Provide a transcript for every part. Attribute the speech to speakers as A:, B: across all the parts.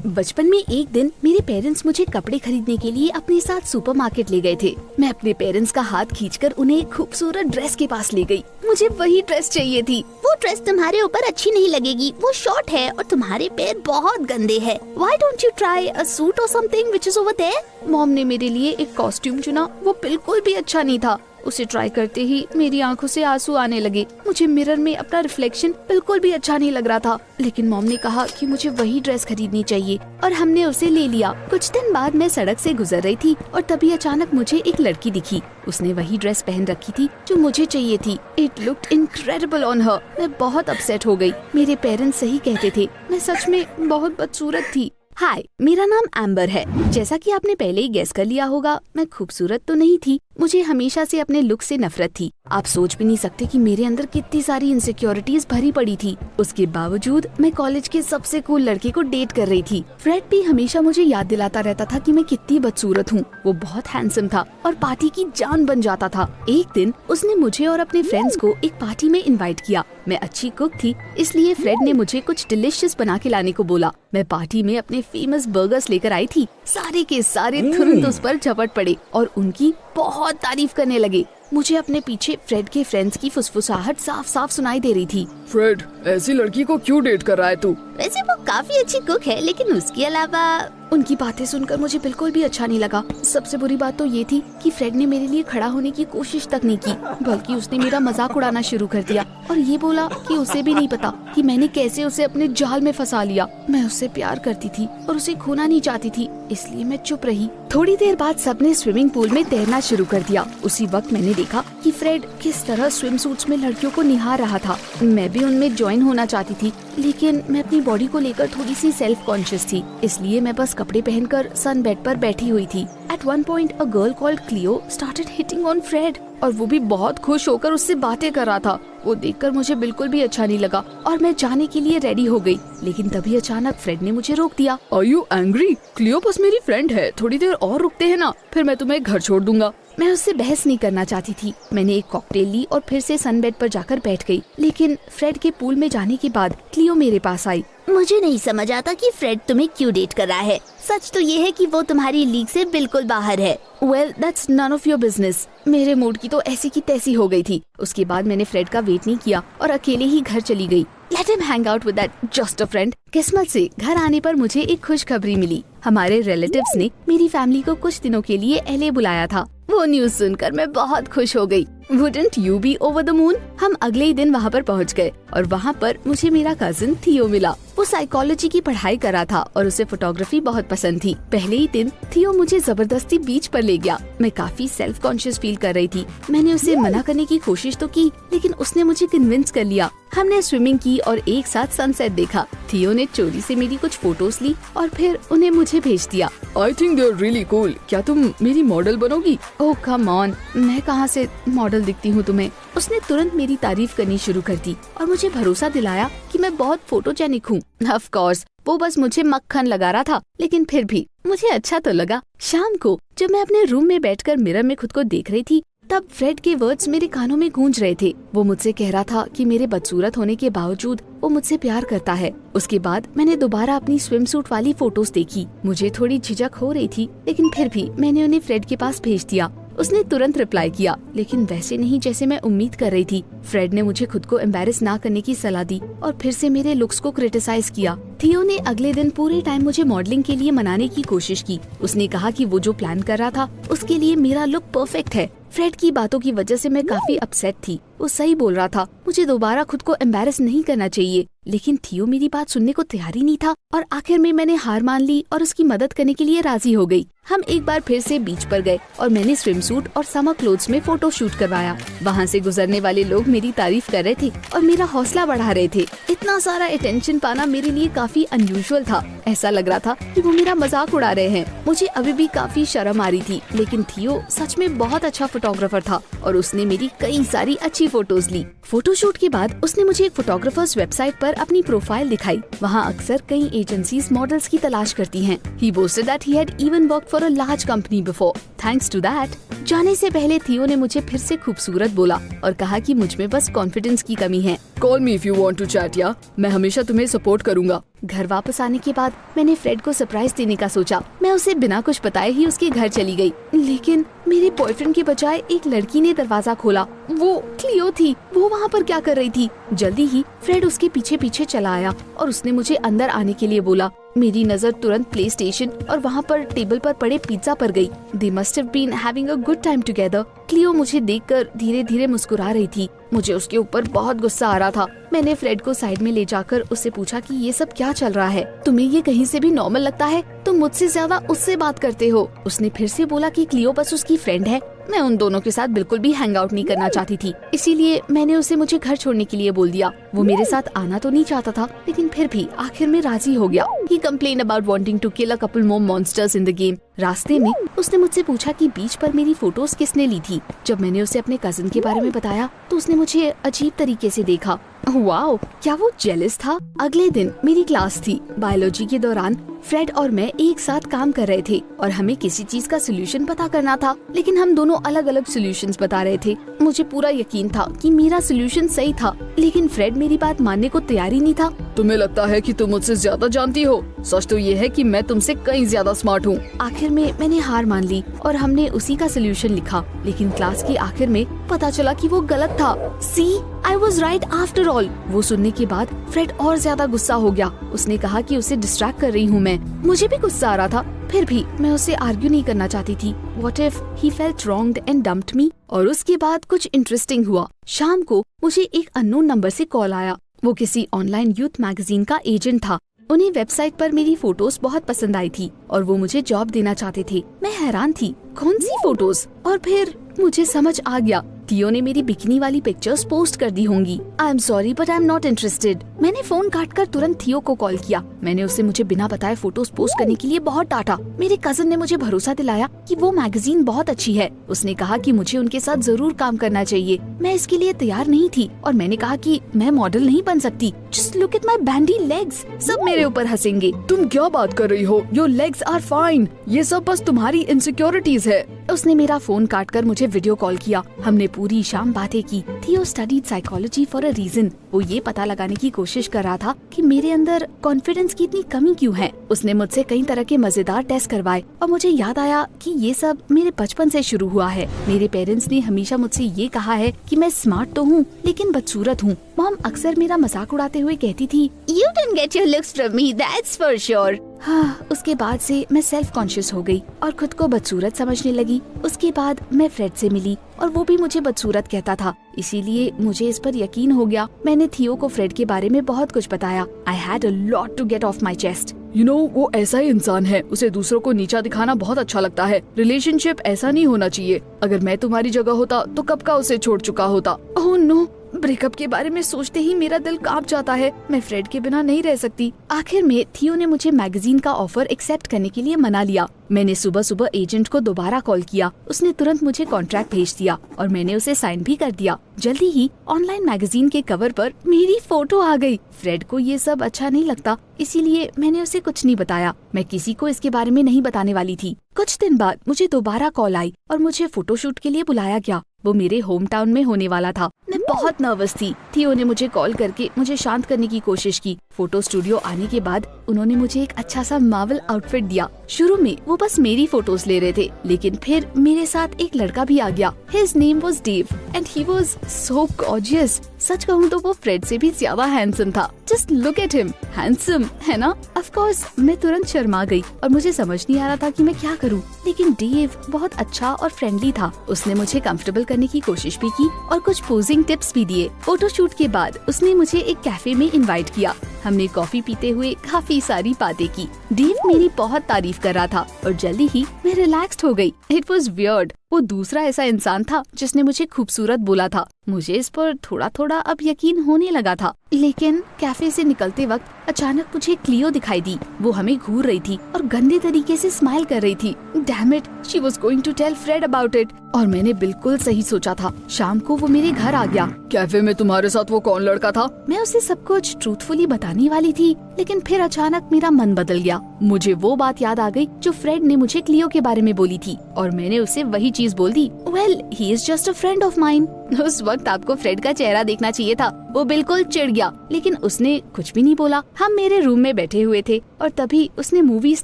A: बचपन में एक दिन मेरे पेरेंट्स मुझे कपड़े खरीदने के लिए अपने साथ सुपरमार्केट ले गए थे। मैं अपने पेरेंट्स का हाथ खींचकर उन्हें एक खूबसूरत ड्रेस के पास ले गई। मुझे वही ड्रेस चाहिए थी।
B: वो ड्रेस तुम्हारे ऊपर अच्छी नहीं लगेगी, वो शॉर्ट है और तुम्हारे पैर बहुत गंदे हैं।
A: Why don't you try a suit or something which is over there? Mom ने मेरे लिए एक कॉस्ट्यूम चुना, वो बिल्कुल भी अच्छा नहीं था। उसे ट्राई करते ही मेरी आंखों से आंसू आने लगे। मुझे मिरर में अपना रिफ्लेक्शन बिल्कुल भी अच्छा नहीं लग रहा था। लेकिन मॉम ने कहा कि मुझे वही ड्रेस खरीदनी चाहिए और हमने उसे ले लिया। कुछ दिन बाद मैं सड़क से गुजर रही थी और तभी अचानक मुझे एक लड़की दिखी। उसने वही ड्रेस पहन रखी थी जो मुझे चाहिए थी। It looked incredible on her. मैं बहुत अपसेट हो गई। मेरे पेरेंट्स सही कहते थे, मैं सच में बहुत बदसूरत थी। हाय, मेरा नाम एम्बर है। जैसा कि आपने पहले ही गेस कर लिया होगा, मैं खूबसूरत तो नहीं थी। मुझे हमेशा से अपने लुक से नफरत थी। आप सोच भी नहीं सकते कि मेरे अंदर कितनी सारी इनसिक्योरिटीज भरी पड़ी थी। उसके बावजूद मैं कॉलेज के सबसे कूल लड़के को डेट कर रही थी। फ्रेड भी हमेशा मुझे याद दिलाता रहता था कि मैं कितनी बदसूरत हूँ। वो बहुत हैंडसम था और पार्टी की जान बन जाता था। एक दिन उसने मुझे और अपने फ्रेंड्स को एक पार्टी में इनवाइट किया। मैं अच्छी कुक थी, इसलिए फ्रेड ने मुझे कुछ डिलिशियस बना के लाने को बोला। मैं पार्टी में अपने फेमस बर्गर्स लेकर आई थी। सारे के सारे तुरंत उस पर झपट पड़े और उनकी बहुत तारीफ करने लगे। मुझे अपने पीछे फ्रेड के फ्रेंड्स की फुसफुसाहट साफ साफ सुनाई दे रही थी।
C: फ्रेड, ऐसी लड़की को क्यों डेट कर रहा है तू?
B: वैसे वो काफी अच्छी कुक है, लेकिन उसके अलावा
A: उनकी बातें सुनकर मुझे बिल्कुल भी अच्छा नहीं लगा। सबसे बुरी बात तो ये थी कि फ्रेड ने मेरे लिए खड़ा होने की कोशिश तक नहीं की, बल्कि उसने मेरा मजाक उड़ाना शुरू कर दिया और ये बोला कि उसे भी नहीं पता कि मैंने कैसे उसे अपने जाल में फंसा लिया। मैं उससे प्यार करती थी और उसे खोना नहीं चाहती थी, इसलिए मैं चुप रही। थोड़ी देर बाद सबने स्विमिंग पूल में तैरना शुरू कर दिया। उसी वक्त मैंने देखा कि फ्रेड किस तरह स्विम सूट्स में लड़कियों को निहार रहा था। मैं भी उनमें ज्वाइन होना चाहती थी, लेकिन मैं अपनी बॉडी को लेकर थोड़ी सी सेल्फ कॉन्शियस थी, इसलिए मैं बस कपड़े पहनकर सन बेड पर बैठी हुई थी। At one point, a girl called Cleo started hitting on Fred, और वो भी बहुत खुश होकर उससे बातें कर रहा था। वो देखकर मुझे बिल्कुल भी अच्छा नहीं लगा और मैं जाने के लिए रेडी हो गई, लेकिन तभी अचानक फ्रेड ने मुझे रोक दिया।
C: Are you angry? क्लियो बस मेरी फ्रेंड है, थोड़ी देर और रुकते हैं ना, फिर मैं तुम्हें घर छोड़ दूंगा।
A: मैं उससे बहस नहीं करना चाहती थी। मैंने एक कॉकटेल ली और फिर से सनबेड पर जाकर बैठ गई। लेकिन फ्रेड के पूल में जाने के बाद क्लियो मेरे पास आई।
B: मुझे नहीं समझ आता कि फ्रेड तुम्हें क्यों डेट कर रहा है। सच तो ये है कि वो तुम्हारी लीग से बिल्कुल बाहर है।
A: Well, that's none of your business। मेरे मूड की तो ऐसी की तैसी हो गई थी। उसके बाद मैंने फ्रेड का वेट नहीं किया और अकेले ही घर चली गई। Let him hang out with that just a friend। किस्मत से घर आने पर मुझे एक खुशखबरी मिली। हमारे रिलेटिव्स ने मेरी फैमिली को कुछ दिनों के लिए LA बुलाया था। वो न्यूज सुनकर मैं बहुत खुश हो गई। Wouldn't you be over the moon? हम अगले ही दिन वहाँ पर पहुँच गए और वहाँ पर मुझे मेरा कजिन थियो मिला। वो साइकोलॉजी की पढ़ाई कर रहा था और उसे फोटोग्राफी बहुत पसंद थी। पहले ही दिन थियो मुझे जबरदस्ती बीच पर ले गया। मैं काफी सेल्फ कॉन्शियस फील कर रही थी। मैंने उसे मना करने की कोशिश तो की, लेकिन उसने मुझे कन्विंस कर लिया। हमने स्विमिंग की और एक साथ सनसेट देखा। थियो ने चोरी से मेरी कुछ फोटोज ली और फिर उन्हें मुझे भेज दिया।
C: I think they are really cool। क्या तुम मेरी मॉडल बनोगी?
A: ओह कम ऑन, मैं कहाँ से मॉडल दिखती हूँ तुम्हें? उसने तुरंत मेरी तारीफ करनी शुरू कर दी और मुझे भरोसा दिलाया कि मैं बहुत फोटोजेनिक हूँ। ऑफ कोर्स वो बस मुझे मक्खन लगा रहा था, लेकिन फिर भी मुझे अच्छा तो लगा। शाम को जब मैं अपने रूम में बैठकर मिरर में खुद को देख रही थी, तब फ्रेड के वर्ड्स मेरे कानों में गूंज रहे थे। वो मुझसे कह रहा था कि मेरे बदसूरत होने के बावजूद वो मुझसे प्यार करता है। उसके बाद मैंने दोबारा अपनी स्विम सूट वाली फोटोज देखी। मुझे थोड़ी झिझक हो रही थी, लेकिन फिर भी मैंने उन्हें फ्रेड के पास भेज दिया। उसने तुरंत रिप्लाई किया, लेकिन वैसे नहीं जैसे मैं उम्मीद कर रही थी। फ्रेड ने मुझे खुद को एम्बैरेस ना करने की सलाह दी और फिर से मेरे लुक्स को क्रिटिसाइज किया। थियो ने अगले दिन पूरे टाइम मुझे मॉडलिंग के लिए मनाने की कोशिश की। उसने कहा कि वो जो प्लान कर रहा था उसके लिए मेरा लुक परफेक्ट है। फ्रेड की बातों की वजह से मैं काफी अपसेट थी। वो सही बोल रहा था, मुझे दोबारा खुद को एम्बैरेस नहीं करना चाहिए। लेकिन थियो मेरी बात सुनने को तैयार ही नहीं था और आखिर में मैंने हार मान ली और उसकी मदद करने के लिए राजी हो गई। हम एक बार फिर से बीच पर गए और मैंने स्विम सूट और समर क्लोथ्स में फोटो शूट करवाया। वहाँ से गुजरने वाले लोग मेरी तारीफ कर रहे थे और मेरा हौसला बढ़ा रहे थे। इतना सारा अटेंशन पाना मेरे लिए काफी अनयूजुअल था। ऐसा लग रहा था कि वो मेरा मजाक उड़ा रहे हैं। मुझे अभी भी काफी शर्म आ रही थी, लेकिन थियो सच में बहुत अच्छा फोटोग्राफर था और उसने मेरी कई सारी अच्छी फोटोज ली। फोटोशूट के बाद उसने मुझे एक फोटोग्राफर्स वेबसाइट पर अपनी प्रोफाइल दिखाई। वहाँ अक्सर कई एजेंसीज मॉडल्स की तलाश करती हैं। He boasted that he had even worked for a large company before. Thanks to that, जाने से पहले थियो ने मुझे फिर से खूबसूरत बोला और कहा कि मुझ में बस कॉन्फिडेंस की कमी है।
C: Call me if you want to chat, या मैं हमेशा तुम्हें सपोर्ट करूँगा।
A: घर वापस आने के बाद मैंने फ्रेड को सरप्राइज देने का सोचा। मैं उसे बिना कुछ बताए ही उसके घर चली गई, लेकिन मेरे बॉयफ्रेंड के बजाय एक लड़की ने दरवाजा खोला। वो क्लियो थी। वो वहाँ पर क्या कर रही थी? जल्दी ही फ्रेड उसके पीछे पीछे चला आया और उसने मुझे अंदर आने के लिए बोला। मेरी नजर तुरंत प्ले स्टेशन और वहाँ पर टेबल पर पड़े पिज्जा पर गई। They must have been having a good time together। Cleo मुझे देखकर धीरे धीरे मुस्कुरा रही थी। मुझे उसके ऊपर बहुत गुस्सा आ रहा था। मैंने फ्रेड को साइड में ले जाकर उससे पूछा कि ये सब क्या चल रहा है? तुम्हें ये कहीं से भी नॉर्मल लगता है? तुम मुझसे ज्यादा उससे बात करते हो। उसने फिर से बोला कि क्लियो बस उसकी फ्रेंड है। मैं उन दोनों के साथ बिल्कुल भी हैंग आउट नहीं करना चाहती थी, इसीलिए मैंने उसे मुझे घर छोड़ने के लिए बोल दिया। वो मेरे साथ आना तो नहीं चाहता था, लेकिन फिर भी आखिर में राजी हो गया। He complained about wanting to kill a couple more monsters in the game। रास्ते में उसने मुझसे पूछा कि बीच पर मेरी फोटोज किसने ली थी। जब मैंने उसे अपने कजिन के बारे में बताया तो उसने मुझे अजीब तरीके से देखा। वाओ, क्या वो जेलस था? अगले दिन मेरी क्लास थी। बायोलॉजी के दौरान फ्रेड और मैं एक साथ काम कर रहे थे और हमें किसी चीज का सोल्यूशन पता करना था, लेकिन हम दोनों अलग अलग सोल्यूशंस बता रहे थे। मुझे पूरा यकीन था कि मेरा सोल्यूशन सही था, लेकिन फ्रेड मेरी बात मानने को तैयार ही नहीं था।
C: तुम्हें लगता है कि तुम मुझसे ज्यादा जानती हो? सच तो ये है कि मैं तुमसे कहीं ज्यादा स्मार्ट हूँ।
A: आखिर में मैंने हार मान ली और हमने उसी का सोल्यूशन लिखा, लेकिन क्लास के आखिर में पता चला कि वो गलत था। See, I was right after all. वो सुनने के बाद फ्रेड और ज्यादा गुस्सा हो गया। उसने कहा कि उसे डिस्ट्रैक्ट कर रही हूँ मैं। मुझे भी गुस्सा आ रहा था, फिर भी मैं उससे आर्ग्यू नहीं करना चाहती थी। What if he felt wronged and dumped me? और उसके बाद कुछ इंटरेस्टिंग हुआ। शाम को मुझे एक अननोन नंबर से कॉल आया। वो किसी ऑनलाइन यूथ मैगजीन का एजेंट था। उन्हें वेबसाइट पर मेरी फोटोज बहुत पसंद आई थी और वो मुझे जॉब देना चाहते थे। मैं हैरान थी, कौन सी फोटोज? और फिर मुझे समझ आ गया, थियो ने मेरी बिकिनी वाली पिक्चर्स पोस्ट कर दी होंगी। I am sorry but I am not interested. मैंने फोन काटकर तुरंत थियो को कॉल किया। मैंने उसे मुझे बिना बताए फोटोज पोस्ट करने के लिए बहुत डांटा। मेरे कजिन ने मुझे भरोसा दिलाया कि वो मैगजीन बहुत अच्छी है। उसने कहा कि मुझे उनके साथ जरूर काम करना चाहिए। मैं इसके लिए तैयार नहीं थी और मैंने कहा कि मैं मॉडल नहीं बन सकती। Just look at my bandy legs. सब मेरे ऊपर हंसेंगे।
C: तुम क्या बात कर रही हो? Your legs are fine. ये सब बस तुम्हारी इनसिक्योरिटीज है।
A: उसने मेरा फोन काटकर मुझे वीडियो कॉल किया। हमने पूरी शाम बातें की। Theo studied psychology for a reason. वो ये पता लगाने की कोशिश कर रहा था कि मेरे अंदर कॉन्फिडेंस की इतनी कमी क्यों है। उसने मुझसे कई तरह के मजेदार टेस्ट करवाए और मुझे याद आया कि ये सब मेरे बचपन से शुरू हुआ है। मेरे पेरेंट्स ने हमेशा मुझसे ये कहा है कि मैं स्मार्ट तो हूँ लेकिन बदसूरत हूँ। मॉम अक्सर मेरा मजाक उड़ाते हुए कहती थी,
B: You didn't get your looks from me, that's for sure।
A: हाँ, उसके बाद से मैं सेल्फ कॉन्शियस हो गई और खुद को बदसूरत समझने लगी। उसके बाद मैं फ्रेड से मिली और वो भी मुझे बदसूरत कहता था, इसीलिए मुझे इस पर यकीन हो गया। मैंने थियो को फ्रेड के बारे में बहुत कुछ बताया। I had a lot to get off my chest.
C: You know, वो ऐसा ही इंसान है, उसे दूसरों को नीचा दिखाना बहुत अच्छा लगता है। रिलेशनशिप ऐसा नहीं होना चाहिए। अगर मैं तुम्हारी जगह होता तो कब का उसे छोड़ चुका होता।
A: ओह नो, ब्रेकअप के बारे में सोचते ही मेरा दिल कांप जाता है। मैं फ्रेड के बिना नहीं रह सकती। आखिर में थियो ने मुझे मैगजीन का ऑफर एक्सेप्ट करने के लिए मना लिया। मैंने सुबह सुबह एजेंट को दोबारा कॉल किया। उसने तुरंत मुझे कॉन्ट्रैक्ट भेज दिया और मैंने उसे साइन भी कर दिया। जल्दी ही ऑनलाइन मैगजीन के कवर पर मेरी फोटो आ गई। फ्रेड को ये सब अच्छा नहीं लगता, इसीलिए मैंने उसे कुछ नहीं बताया। मैं किसी को इसके बारे में नहीं बताने वाली थी। कुछ दिन बाद मुझे दोबारा कॉल आई और मुझे फोटोशूट के लिए बुलाया गया। वो मेरे होम टाउन में होने वाला था। मैं बहुत नर्वस थी। थियो ने मुझे कॉल करके मुझे शांत करने की कोशिश की। फोटो स्टूडियो आने के बाद उन्होंने मुझे एक अच्छा सा मार्वल आउटफिट दिया। शुरू में वो बस मेरी फोटोज ले रहे थे, लेकिन फिर मेरे साथ एक लड़का भी आ गया। His name was Dave and he was so gorgeous। सच कहूँ तो वो फ्रेड से भी ज्यादा हैंडसम था। Just look at him, handsome, है ना? Of course, मैं तुरंत शर्मा गई और मुझे समझ नहीं आ रहा था कि मैं क्या करूँ। लेकिन डेव बहुत अच्छा और फ्रेंडली था। उसने मुझे कंफर्टेबल करने की कोशिश भी की और कुछ पोजिंग टिप्स भी दिए। फोटोशूट के बाद उसने मुझे एक कैफे में इनवाइट किया। हमने कॉफी पीते हुए काफी सारी बातें की। डेव मेरी बहुत तारीफ कर रहा था और जल्दी ही मैं रिलैक्स्ड हो गई। It was weird. वो दूसरा ऐसा इंसान था जिसने मुझे खूबसूरत बोला था। मुझे इस पर थोड़ा थोड़ा अब यकीन होने लगा था। लेकिन कैफे से निकलते वक्त अचानक मुझे क्लियो दिखाई दी। वो हमें घूर रही थी और गंदे तरीके से स्माइल कर रही थी। Damn it, she was going to tell Fred about it. और मैंने बिल्कुल सही सोचा था। शाम को वो मेरे घर आ गया।
C: कैफे में तुम्हारे साथ वो कौन लड़का था?
A: मैं उसे सब कुछ ट्रूथफुली बताने वाली थी, लेकिन फिर अचानक मेरा मन बदल गया। मुझे वो बात याद आ गई जो फ्रेड ने मुझे क्लियो के बारे में बोली थी और मैंने उसे वही चीज बोल दी। Well, he is just a friend of mine. उस वक्त आपको फ्रेड का चेहरा देखना चाहिए था। वो बिल्कुल चिढ़ गया, लेकिन उसने कुछ भी नहीं बोला। हम मेरे रूम में बैठे हुए थे और तभी उसने मूवीज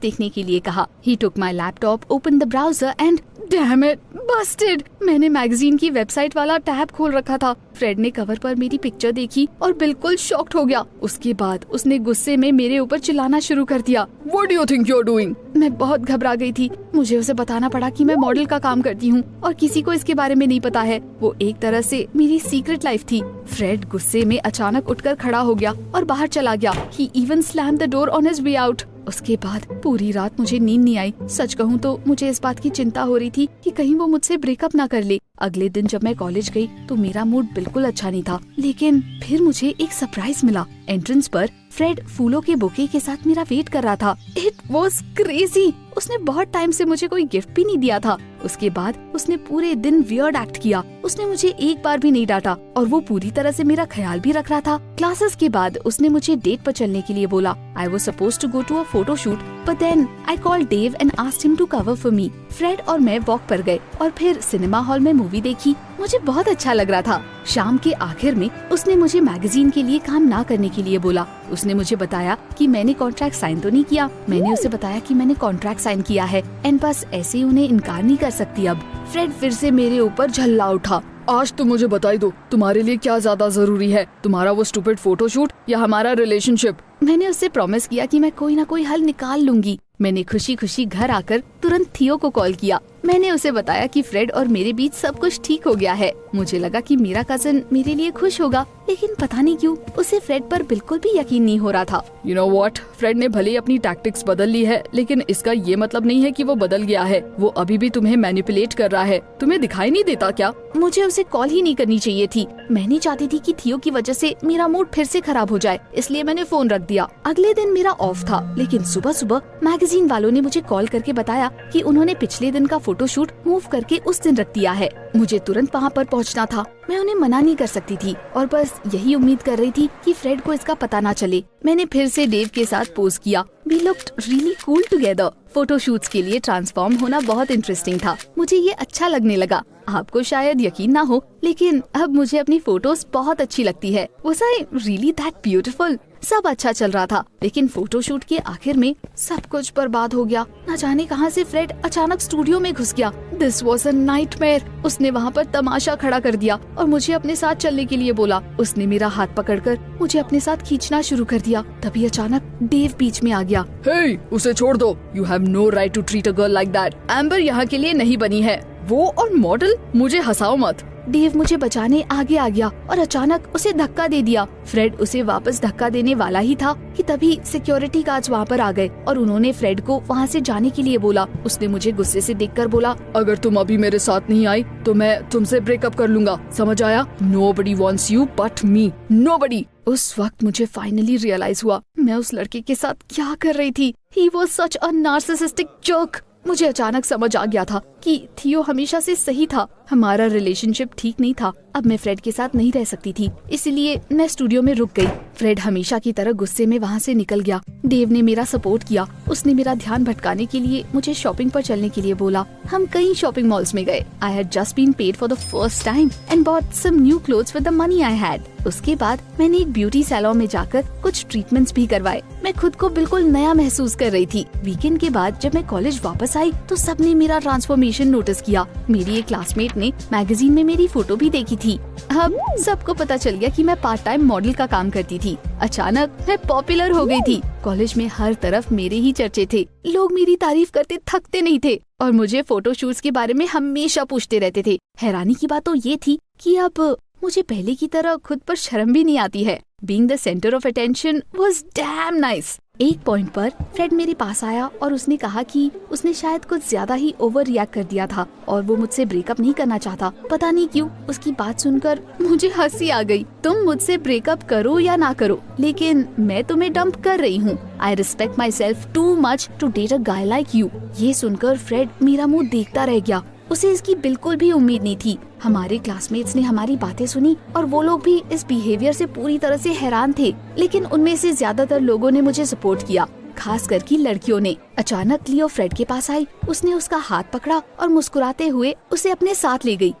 A: देखने के लिए कहा। He took my laptop, opened the browser and damn it, busted! मैंने मैगजीन की वेबसाइट वाला टैब खोल रखा था। फ्रेड ने कवर पर मेरी पिक्चर देखी और बिल्कुल शॉक्ड हो गया। उसके बाद उसने गुस्से में मेरे ऊपर चिल्लाना शुरू कर दिया।
C: What do you think you're doing?
A: मैं बहुत घबरा गई थी। मुझे उसे बताना पड़ा कि मैं मॉडल का काम करती हूँ और किसी को इसके बारे में नहीं पता है। वो एक तरह से मेरी सीक्रेट लाइफ थी। फ्रेड गुस्से में अचानक उठकर खड़ा हो गया और बाहर चला गया। He even slammed the door on his way out. उसके बाद पूरी रात मुझे नींद नहीं आई। सच कहूँ तो मुझे इस बात की चिंता हो रही थी कि कहीं वो मुझसे ब्रेकअप ना कर ले। अगले दिन जब मैं कॉलेज गई तो मेरा मूड बिल्कुल अच्छा नहीं था, लेकिन फिर मुझे एक सरप्राइज मिला। एंट्रेंस पर फ्रेड फूलों के बुके के साथ मेरा वेट कर रहा था। It was crazy. उसने बहुत टाइम से मुझे कोई गिफ्ट भी नहीं दिया था। उसके बाद उसने पूरे दिन वियर्ड एक्ट किया। उसने मुझे एक बार भी नहीं डांटा और वो पूरी तरह से मेरा ख्याल भी रख रहा था। क्लासेस के बाद उसने मुझे डेट पर चलने के लिए बोला। I was suppose to go to a photo shoot, but then I called Dave and asked him to cover for me. Fred और मैं वॉक पर गए और फिर सिनेमा हॉल में मूवी देखी। मुझे बहुत अच्छा लग रहा था। शाम के आखिर में उसने मुझे मैगजीन के लिए काम ना करने के लिए बोला। उसने मुझे बताया कि मैंने कॉन्ट्रैक्ट साइन तो नहीं किया। मैंने उसे बताया कि मैंने कॉन्ट्रैक्ट साइन किया है एंड बस ऐसे ही उन्हें इनकार नहीं कर सकती। अब फ्रेड फिर से मेरे ऊपर झल्ला उठा।
C: आज तो मुझे बताई दो, तुम्हारे लिए क्या ज्यादा जरूरी है, तुम्हारा वो स्टूपिड फोटोशूट या हमारा रिलेशनशिप?
A: मैंने उससे प्रॉमिस किया कि मैं कोई ना कोई हल निकाल लूंगी। मैंने खुशी खुशी घर आकर तुरंत थियो को कॉल किया। मैंने उसे बताया कि फ्रेड और मेरे बीच सब कुछ ठीक हो गया है। मुझे लगा कि मेरा कजन मेरे लिए खुश होगा, लेकिन पता नहीं क्यों उसे फ्रेड पर बिल्कुल भी यकीन नहीं हो रहा था।
C: You know what? फ्रेड ने भले ही अपनी टैक्टिक्स बदल ली है, लेकिन इसका ये मतलब नहीं है कि वो बदल गया है। वो अभी भी तुम्हें मैनिपुलेट कर रहा है। तुम्हें दिखाई नहीं देता क्या?
A: मुझे उसे कॉल ही नहीं करनी चाहिए थी। मैं नहीं चाहती थी कि थियो की वजह से मेरा मूड फिर से खराब हो जाए, इसलिए मैंने फोन रख दिया। अगले दिन मेरा ऑफ था, लेकिन सुबह सुबह मैगजीन वालों ने मुझे कॉल करके बताया कि उन्होंने पिछले दिन का फोटोशूट मूव करके उस दिन रख दिया है। मुझे तुरंत वहाँ पर पहुँचना था। मैं उन्हें मना नहीं कर सकती थी और बस यही उम्मीद कर रही थी कि फ्रेड को इसका पता ना चले। मैंने फिर से डेव के साथ पोज किया। We looked really cool together. Photoshoots के लिए ट्रांसफॉर्म होना बहुत इंटरेस्टिंग था। मुझे ये अच्छा लगने लगा। आपको शायद यकीन ना हो, लेकिन अब मुझे अपनी फोटोज बहुत अच्छी लगती है। Was I really that beautiful? सब अच्छा चल रहा था, लेकिन फोटोशूट के आखिर में सब कुछ बर्बाद हो गया। न जाने कहां से फ्रेड अचानक स्टूडियो में घुस गया। This was a nightmare. उसने वहां पर तमाशा खड़ा कर दिया और मुझे अपने साथ चलने के लिए बोला। उसने मेरा हाथ पकड़कर मुझे अपने साथ खींचना शुरू कर दिया। तभी अचानक डेव बीच में आ गया।
C: Hey, उसे छोड़ दो। You have no right to treat a girl like that. Amber यहाँ के लिए नहीं बनी है। वो और मॉडल, मुझे हंसाओ मत।
A: डेव मुझे बचाने आगे आ गया और अचानक उसे धक्का दे दिया। फ्रेड उसे वापस धक्का देने वाला ही था कि तभी सिक्योरिटी गार्ड्स वहाँ पर आ गए और उन्होंने फ्रेड को वहाँ से जाने के लिए बोला। उसने मुझे गुस्से से देखकर बोला,
C: अगर तुम अभी मेरे साथ नहीं आई तो मैं तुमसे ब्रेकअप कर लूंगा, समझ आया? Nobody wants you but me. Nobody.
A: उस वक्त मुझे फाइनली रियलाइज हुआ मैं उस लड़के के साथ क्या कर रही थी। He was such a narcissistic jerk. मुझे अचानक समझ आ गया था कि थियो हमेशा से सही था। हमारा रिलेशनशिप ठीक नहीं था। अब मैं फ्रेड के साथ नहीं रह सकती थी, इसलिए मैं स्टूडियो में रुक गई। फ्रेड हमेशा की तरह गुस्से में वहाँ से निकल गया। डेव ने मेरा सपोर्ट किया। उसने मेरा ध्यान भटकाने के लिए मुझे शॉपिंग पर चलने के लिए बोला। हम कई शॉपिंग मॉल्स में गए। I had just been paid for the first time and bought some new clothes with the money I had. उसके बाद मैंने एक ब्यूटी सैलून में जाकर कुछ ट्रीटमेंट्स भी करवाए। मैं खुद को बिल्कुल नया महसूस कर रही थी। वीकेंड के बाद जब मैं कॉलेज वापस आई तो सबने मेरा ट्रांसफॉर्मेशन नोटिस किया। मेरी एक क्लासमेट ने मैगजीन में मेरी फोटो भी देखी थी। अब सबको पता चल गया कि मैं पार्ट टाइम मॉडल का काम करती थी। अचानक मैं पॉपुलर हो गई थी। कॉलेज में हर तरफ मेरे ही चर्चे थे। लोग मेरी तारीफ करते थकते नहीं थे और मुझे फोटो शूट्स के बारे में हमेशा पूछते रहते थे। हैरानी की बात तो ये थी कि अब मुझे पहले की तरह खुद पर शर्म भी नहीं आती है। Being the center of attention was damn nice. एक पॉइंट पर फ्रेड मेरे पास आया और उसने कहा कि उसने शायद कुछ ज्यादा ही ओवर रिएक्ट कर दिया था और वो मुझसे ब्रेकअप नहीं करना चाहता। पता नहीं क्यों उसकी बात सुनकर मुझे हंसी आ गई। तुम मुझसे ब्रेकअप करो या ना करो, लेकिन मैं तुम्हें डंप कर रही हूँ। I respect my self too much to date a guy like you. ये सुनकर फ्रेड मेरा मुँह देखता रह गया। उसे इसकी बिल्कुल भी उम्मीद नहीं थी। हमारे क्लासमेट्स ने हमारी बातें सुनी और वो लोग भी इस बिहेवियर से पूरी तरह से हैरान थे, लेकिन उनमें से ज्यादातर लोगों ने मुझे सपोर्ट किया। खास करके लड़कियों ने। अचानक क्लियो फ्रेड के पास आई, उसने उसका हाथ पकड़ा और मुस्कुराते हुए उसे अपने साथ ले गई।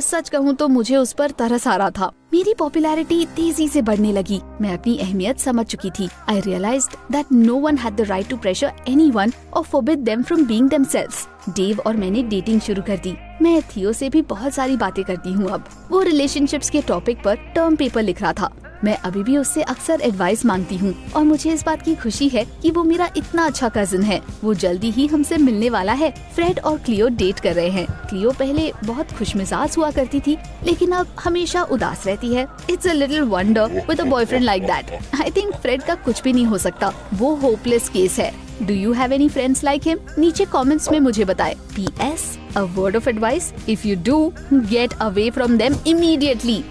A: सच कहूँ तो मुझे उस पर तरस आ रहा था। मेरी पॉपुलैरिटी तेजी से बढ़ने लगी। मैं अपनी अहमियत समझ चुकी थी। I realised that no one had the right to pressure anyone or forbid them from being themselves. Dave और मैंने डेटिंग शुरू कर दी। मैं थियो से भी बहुत सारी बातें करती हूँ अब। वो रिलेशनशिप्स के टॉपिक पर टर्म पेपर लिख रहा था। मैं अभी भी उससे अक्सर एडवाइस मांगती हूँ और मुझे इस बात की खुशी है कि वो मेरा इतना अच्छा कजिन है। वो जल्दी ही हमसे मिलने वाला है। फ्रेड और क्लियो डेट कर रहे हैं। क्लियो पहले बहुत खुशमिजाज हुआ करती थी, लेकिन अब हमेशा उदास रहती है। It's a little wonder with a boyfriend like that. I think Fred का कुछ भी नहीं हो सकता। वो होपलेस केस है। Do you have any friends like him? नीचे कमेंट्स में मुझे बताएं। PS, a word of advice, if you do, get away from them immediately.